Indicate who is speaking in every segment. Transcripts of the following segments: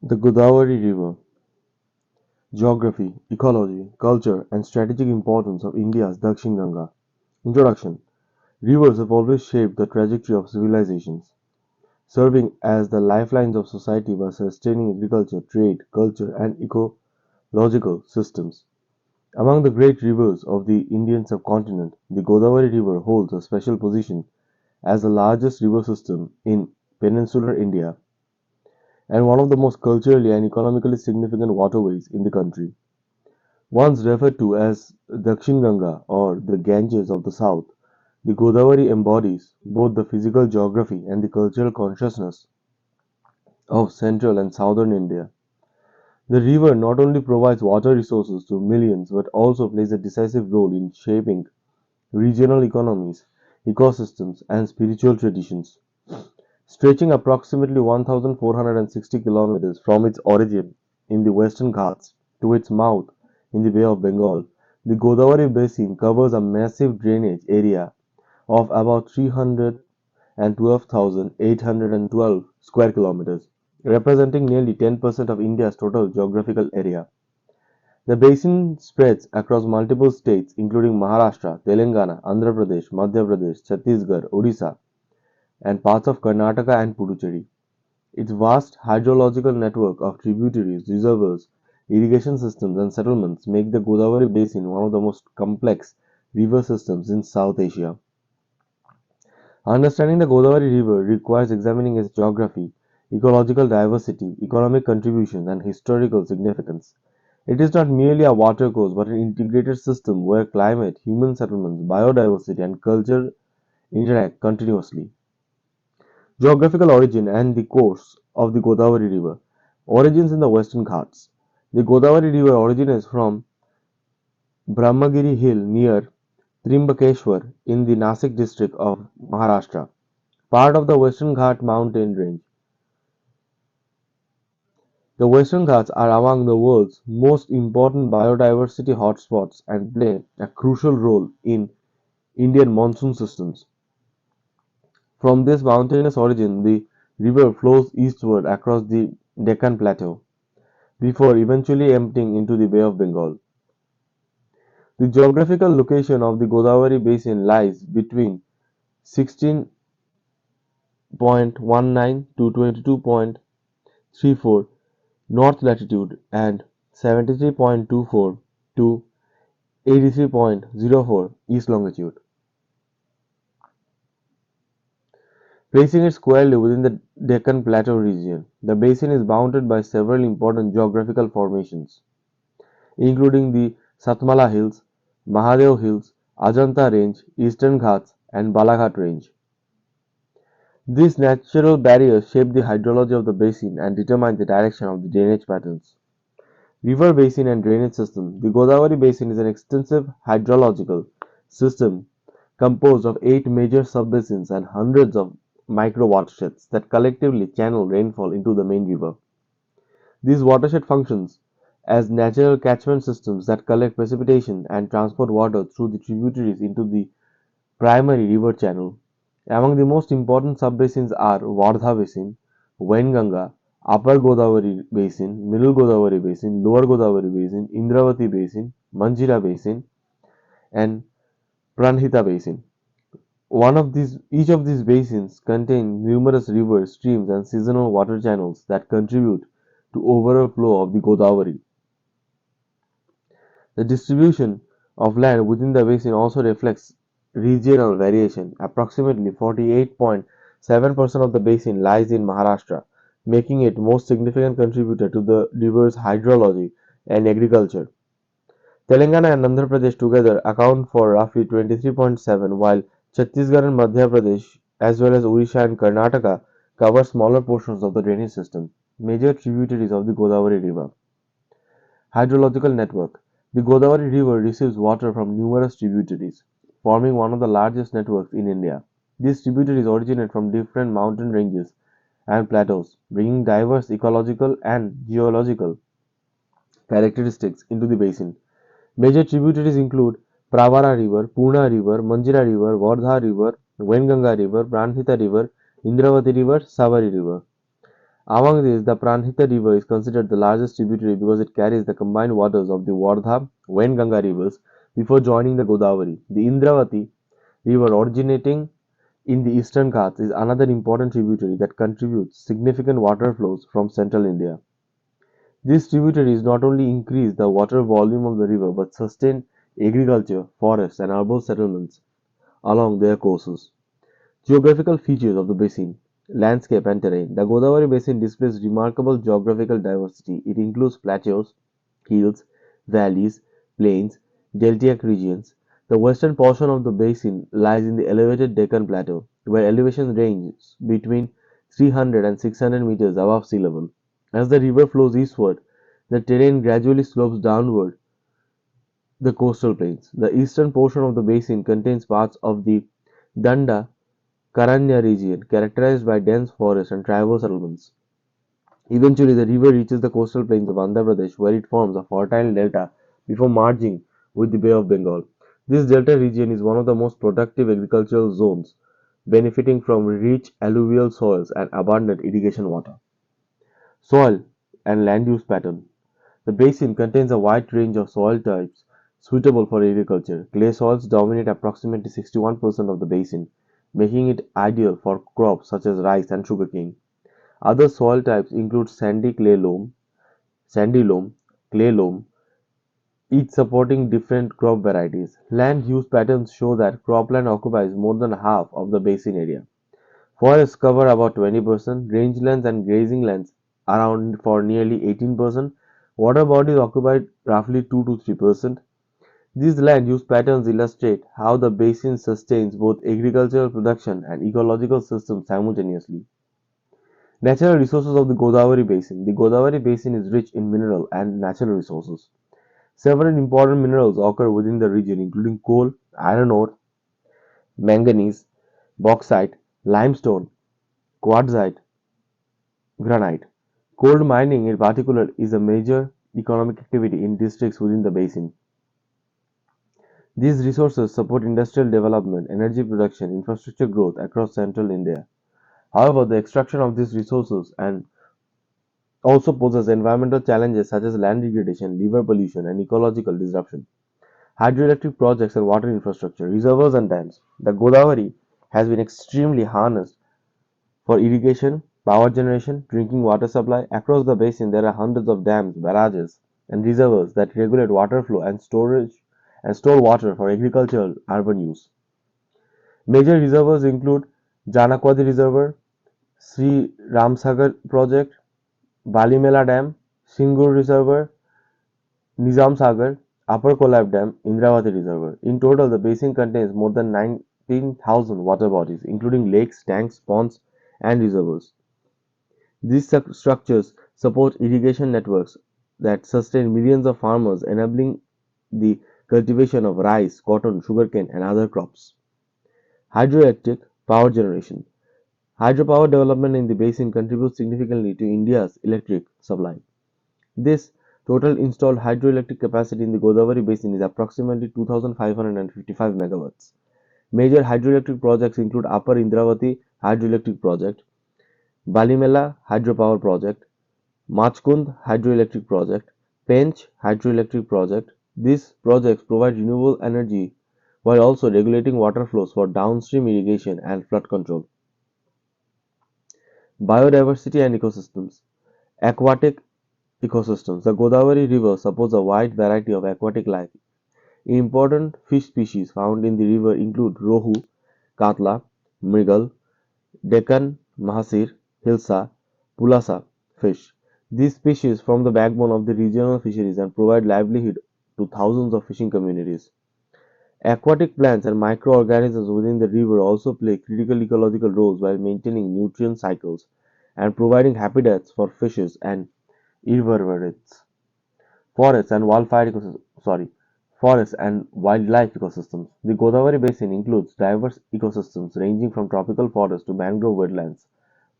Speaker 1: The Godavari River. Geography, ecology, culture, and strategic importance of India's Dakshin Ganga. Introduction. Rivers have always shaped the trajectory of civilizations, serving as the lifelines of society by sustaining agriculture, trade, culture, and ecological systems. Among the great rivers of the Indian subcontinent, the Godavari River holds a special position as the largest river system in peninsular India and one of the most culturally and economically significant waterways in the country. Once referred to as Dakshin Ganga or the Ganges of the South, the Godavari embodies both the physical geography and the cultural consciousness of central and southern India. The river not only provides water resources to millions but also plays a decisive role in shaping regional economies, ecosystems, and spiritual traditions. Stretching approximately 1,460 kilometers from its origin in the Western Ghats to its mouth in the Bay of Bengal, the Godavari Basin covers a massive drainage area of about 312,812 square kilometers, representing nearly 10% of India's total geographical area. The basin spreads across multiple states including Maharashtra, Telangana, Andhra Pradesh, Madhya Pradesh, Chhattisgarh, Odisha, and parts of Karnataka and Puducherry. Its vast hydrological network of tributaries, reservoirs, irrigation systems, and settlements make the Godavari Basin one of the most complex river systems in South Asia. Understanding the Godavari River requires examining its geography, ecological diversity, economic contributions, and historical significance. It is not merely a watercourse but an integrated system where climate, human settlements, biodiversity, and culture interact continuously. Geographical origin and the course of the Godavari River. Origins in the Western Ghats. The Godavari River originates from Brahmagiri Hill near Trimbakeshwar in the Nasik district of Maharashtra, part of the Western Ghat mountain range. The Western Ghats are among the world's most important biodiversity hotspots and play a crucial role in Indian monsoon systems. From this mountainous origin, the river flows eastward across the Deccan Plateau before eventually emptying into the Bay of Bengal. The geographical location of the Godavari Basin lies between 16.19 to 22.34 north latitude and 73.24 to 83.04 east longitude, placing it squarely within the Deccan Plateau region. The basin is bounded by several important geographical formations, including the Satmala Hills, Mahadev Hills, Ajanta Range, Eastern Ghats, and Balaghat Range. These natural barriers shape the hydrology of the basin and determine the direction of the drainage patterns. River basin and drainage system. The Godavari Basin is an extensive hydrological system composed of eight major subbasins and hundreds of micro watersheds that collectively channel rainfall into the main river. These watershed functions as natural catchment systems that collect precipitation and transport water through the tributaries into the primary river channel. Among the most important subbasins are Wardha Basin, Wainganga, Upper Godavari Basin, Middle Godavari Basin, Lower Godavari Basin, Indravati Basin, Manjira Basin, and Pranhita Basin. Each of these basins contain numerous rivers, streams, and seasonal water channels that contribute to overall flow of the Godavari. The distribution of land within the basin also reflects regional variation. Approximately 48.7% of the basin lies in Maharashtra, making it most significant contributor to the river's hydrology and agriculture. Telangana and Andhra Pradesh together account for roughly 23.7, while Chhattisgarh and Madhya Pradesh, as well as Odisha and Karnataka, cover smaller portions of the drainage system. Major tributaries of the Godavari River. Hydrological network. The Godavari River receives water from numerous tributaries, forming one of the largest networks in India. These tributaries originate from different mountain ranges and plateaus, bringing diverse ecological and geological characteristics into the basin. Major tributaries include Pravara River, Purna River, Manjira River, Wardha River, Wainganga River, Pranhita River, Indravati River, Savari River. Among these, the Pranhita River is considered the largest tributary because it carries the combined waters of the Wardha and Ganga rivers before joining the Godavari. The Indravati River, originating in the Eastern Ghats, is another important tributary that contributes significant water flows from central India. These tributaries not only increase the water volume of the river but sustain agriculture, forests, and urban settlements along their courses. Geographical features of the basin, landscape and terrain. The Godavari Basin displays remarkable geographical diversity. It includes plateaus, hills, valleys, plains, deltaic regions. The western portion of the basin lies in the elevated Deccan Plateau, where elevations range between 300 and 600 meters above sea level. As the river flows eastward, the terrain gradually slopes downward the coastal plains. The eastern portion of the basin contains parts of the Danda Karanya region, characterized by dense forests and tribal settlements. Eventually, the river reaches the coastal plains of Andhra Pradesh, where it forms a fertile delta before merging with the Bay of Bengal. This delta region is one of the most productive agricultural zones, benefiting from rich alluvial soils and abundant irrigation water. Soil and land use pattern. The basin contains a wide range of soil types suitable for agriculture. Clay soils dominate approximately 61% of the basin, making it ideal for crops such as rice and sugarcane. Other soil types include sandy loam, clay loam, each supporting different crop varieties. Land use patterns show that cropland occupies more than half of the basin area. Forests cover about 20%, rangelands and grazing lands around for nearly 18%, water bodies occupy roughly 2 to 3%. These land use patterns illustrate how the basin sustains both agricultural production and ecological systems simultaneously. Natural resources of the Godavari Basin. The Godavari Basin is rich in mineral and natural resources. Several important minerals occur within the region, including coal, iron ore, manganese, bauxite, limestone, quartzite, granite. Coal mining, in particular, is a major economic activity in districts within the basin. These resources support industrial development, energy production, infrastructure growth across central India. However, the extraction of these resources and also poses environmental challenges such as land degradation, river pollution, and ecological disruption. Hydroelectric projects and water infrastructure, reservoirs and dams. The Godavari has been extremely harnessed for irrigation, power generation, drinking water supply. Across the basin, there are hundreds of dams, barrages, and reservoirs that regulate water flow and storage and store water for agricultural urban use. Major reservoirs include Janakwadi Reservoir, Sri Ramsagar Project, Balimela Dam, Singur Reservoir, Nizam Sagar, Upper Kolab Dam, Indravati Reservoir. In total, the basin contains more than 19,000 water bodies, including lakes, tanks, ponds, and reservoirs. These structures support irrigation networks that sustain millions of farmers, enabling the cultivation of rice, cotton, sugarcane, and other crops. Hydroelectric power generation. Hydropower development in the basin contributes significantly to India's electric supply. This total installed hydroelectric capacity in the Godavari basin is approximately 2,555 megawatts. Major hydroelectric projects include Upper Indravati Hydroelectric Project, Balimela Hydropower Project, Machkund Hydroelectric Project, Pench Hydroelectric Project. These projects provide renewable energy while also regulating water flows for downstream irrigation and flood control. Biodiversity and ecosystems. Aquatic ecosystems. The Godavari River supports a wide variety of aquatic life. Important fish species found in the river include rohu, katla, mrigal, Deccan mahasir, hilsa, pulasa fish. These species form the backbone of the regional fisheries and provide livelihood to thousands of fishing communities. Aquatic plants and microorganisms within the river also play critical ecological roles while maintaining nutrient cycles and providing habitats for fishes and invertebrates. Forests and wildfire ecosystem, sorry, Forests and wildlife ecosystems. The Godavari Basin includes diverse ecosystems ranging from tropical forests to mangrove wetlands.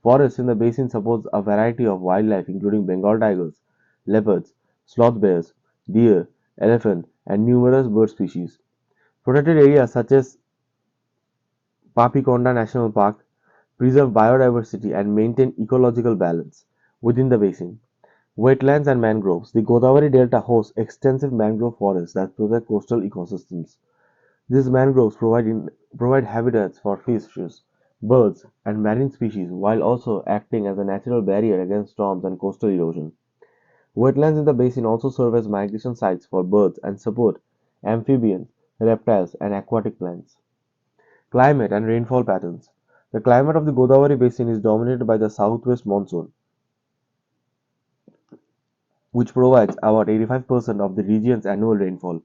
Speaker 1: Forests in the basin support a variety of wildlife including Bengal tigers, leopards, sloth bears, deer, elephant, and numerous bird species. Protected areas such as Papikonda National Park preserve biodiversity and maintain ecological balance. within the basin. Wetlands and mangroves. The Godavari Delta hosts extensive mangrove forests that protect coastal ecosystems. These mangroves provide habitats for fishes, birds, and marine species while also acting as a natural barrier against storms and coastal erosion. Wetlands in the basin also serve as migration sites for birds and support amphibians, reptiles, and aquatic plants. Climate and rainfall patterns. The climate of the Godavari basin is dominated by the southwest monsoon, which provides about 85% of the region's annual rainfall.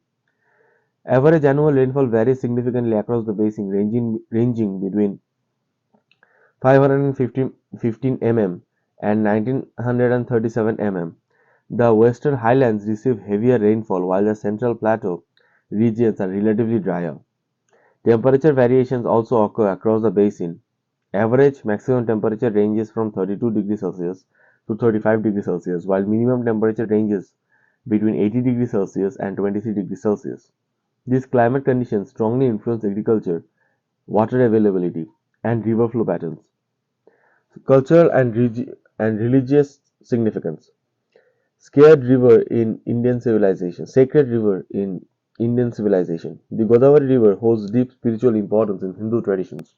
Speaker 1: Average annual rainfall varies significantly across the basin, ranging between 515 mm and 1937 mm. The western highlands receive heavier rainfall while the central plateau regions are relatively drier. Temperature variations also occur across the basin. Average maximum temperature ranges from 32 degrees Celsius to 35 degrees Celsius, while minimum temperature ranges between 80 degrees Celsius and 23 degrees Celsius. These climate conditions strongly influence agriculture, water availability, and river flow patterns. Cultural and religious significance. Sacred river in Indian civilization. The Godavari River holds deep spiritual importance in Hindu traditions.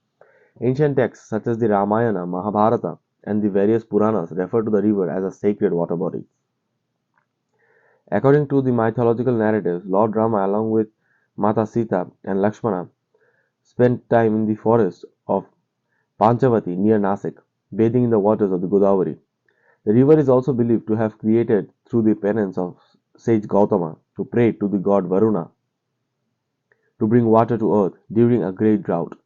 Speaker 1: Ancient texts such as the Ramayana, Mahabharata, and the various Puranas refer to the river as a sacred water body. According to the mythological narratives, Lord Rama, along with Mata Sita and Lakshmana, spent time in the forest of Panchavati near Nasik, bathing in the waters of the Godavari. The river is also believed to have created through the penance of sage Gautama to pray to the god Varuna to bring water to earth during a great drought.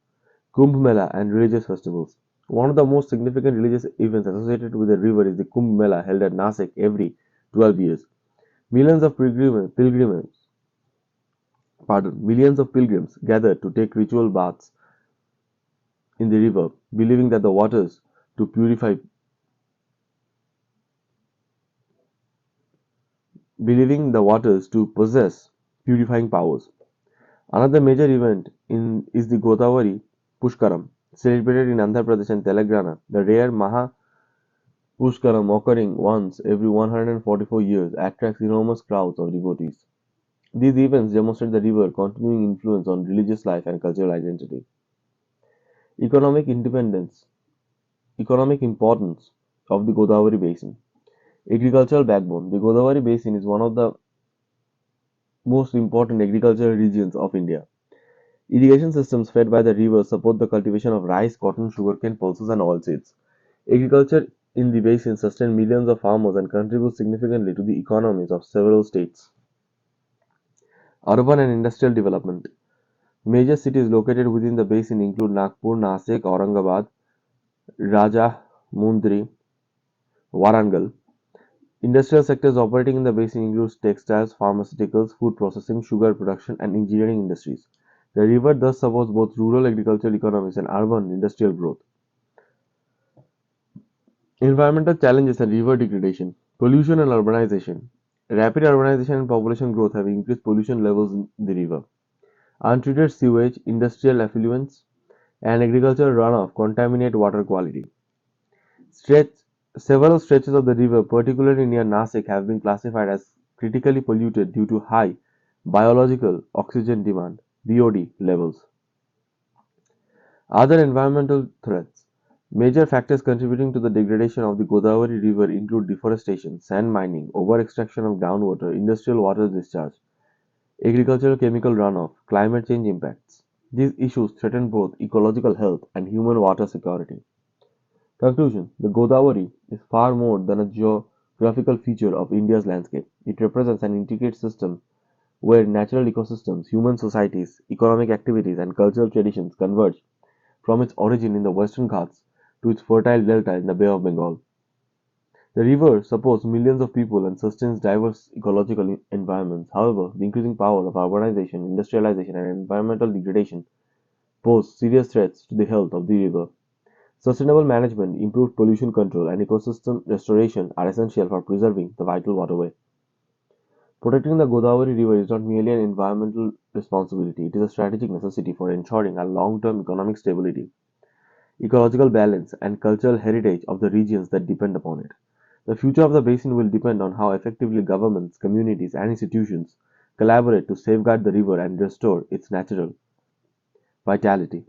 Speaker 1: Kumbh Mela and religious festivals. One of the most significant religious events associated with the river is the Kumbh Mela held at Nasik every 12 years. Millions of millions of pilgrims gather to take ritual baths in the river, believing that the waters to purify believing the waters to possess purifying powers. Another major event is the Godavari Pushkaram, celebrated in Andhra Pradesh and Telangana. The rare Maha Pushkaram, occurring once every 144 years, attracts enormous crowds of devotees. These events demonstrate the river's continuing influence on religious life and cultural identity. Economic independence, economic importance of the Godavari Basin. Agricultural backbone. The Godavari Basin is one of the most important agricultural regions of India. Irrigation systems fed by the river support the cultivation of rice, cotton, sugarcane, pulses, and oilseeds. Agriculture in the basin sustains millions of farmers and contributes significantly to the economies of several states. Urban and industrial development. Major cities located within the basin include Nagpur, Nasik, Aurangabad, Rajahmundry, Warangal. Industrial sectors operating in the basin include textiles, pharmaceuticals, food processing, sugar production, and engineering industries. The river thus supports both rural agricultural economies and urban industrial growth. Environmental challenges and river degradation. Pollution and urbanization. Rapid urbanization and population growth have increased pollution levels in the river. Untreated sewage, industrial effluents, and agricultural runoff contaminate water quality. Stretch, Several stretches of the river, particularly near Nasik, have been classified as critically polluted due to high biological oxygen demand (BOD) levels. Other environmental threats. Major factors contributing to the degradation of the Godavari River include deforestation, sand mining, over-extraction of groundwater, industrial water discharge, agricultural chemical runoff, climate change impacts. These issues threaten both ecological health and human water security. Conclusion. The Godavari is far more than a geographical feature of India's landscape. It represents an intricate system where natural ecosystems, human societies, economic activities, and cultural traditions converge from its origin in the Western Ghats to its fertile delta in the Bay of Bengal. The river supports millions of people and sustains diverse ecological environments. However, the increasing power of urbanization, industrialization, and environmental degradation pose serious threats to the health of the river. Sustainable management, improved pollution control, and ecosystem restoration are essential for preserving the vital waterway. Protecting the Godavari River is not merely an environmental responsibility, it is a strategic necessity for ensuring a long-term economic stability, ecological balance, and cultural heritage of the regions that depend upon it. The future of the basin will depend on how effectively governments, communities, and institutions collaborate to safeguard the river and restore its natural vitality.